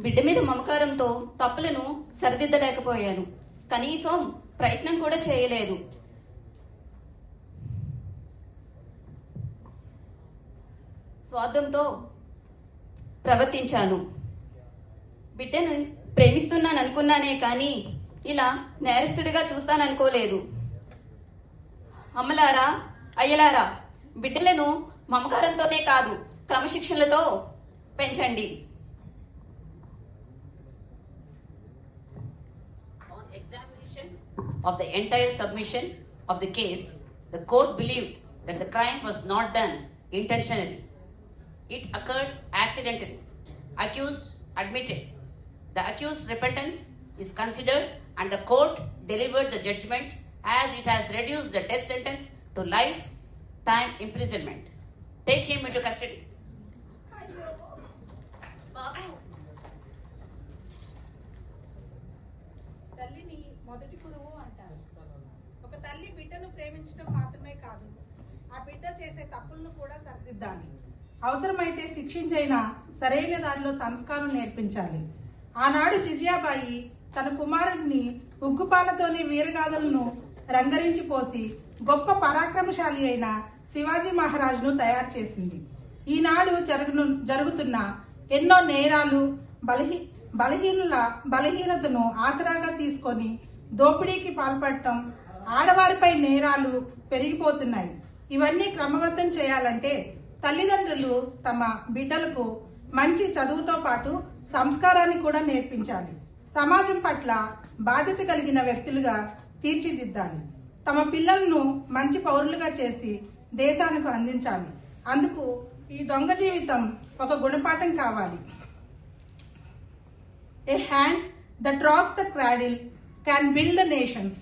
బిడ్డ మీద మమకారంతో తప్పులను సరిదిద్దలేకపోయాను. కనీసం ప్రయత్నం కూడా చేయలేదు. స్వార్థంతో ప్రవర్తించాను. బిడ్డను ప్రేమిస్తున్నాననుకున్నానే కానీ ఇలా నేరస్తుడిగా చూస్తాననుకోలేదు. అమ్మలారా, అయ్యలారా, బిడ్డలను మమకారంతోనే కాదు క్రమశిక్షణలతో పెంచండి. On examination of the entire submission of the case, the court believed that the crime was not done intentionally. It occurred accidentally. Accused admitted. The accused's repentance is considered and the court delivered the judgment as it has reduced the death sentence to lifetime imprisonment. Take him into custody. తల్లిని మొదటి గురువు అంటారు. ఒక తల్లి బిడ్డను ప్రేమించడం మాత్రమే కాదు, ఆ బిడ్డ చేసే తప్పులను కూడా సరిదిద్దాలి. అవసరమైతే శిక్షించైనా సరైన దారిలో సంస్కారం నేర్పించాలి. ఆనాడు జిజియాబాయి తన కుమారుడిని ఉగ్గుపాలతోని వీరగాథలను రంగరించి పోసి గొప్ప పరాక్రమశాలి అయిన శివాజీ మహారాజును తయారు చేసింది. ఈనాడు జరుగుతున్న ఎన్నో నేరాలు, బలహీనతను ఆసరాగా తీసుకొని దోపిడీకి పాల్పడటం, ఆడవారిపై నేరాలు పెరిగిపోతున్నాయి. ఇవన్నీ క్రమబద్ధం చేయాలంటే తల్లిదండ్రులు తమ బిడ్డలకు మంచి చదువుతో పాటు సంస్కారాన్ని కూడా నేర్పించాలి. సమాజం పట్ల బాధ్యత కలిగిన వ్యక్తులుగా తీర్చిదిద్దాలి. తమ పిల్లలను మంచి పౌరులుగా చేసి దేశానికి అందించాలి. అందుకు ఈ దొంగ జీవితం ఒక గుణపాఠం కావాలి. A hand that rocks the cradle can build the nations.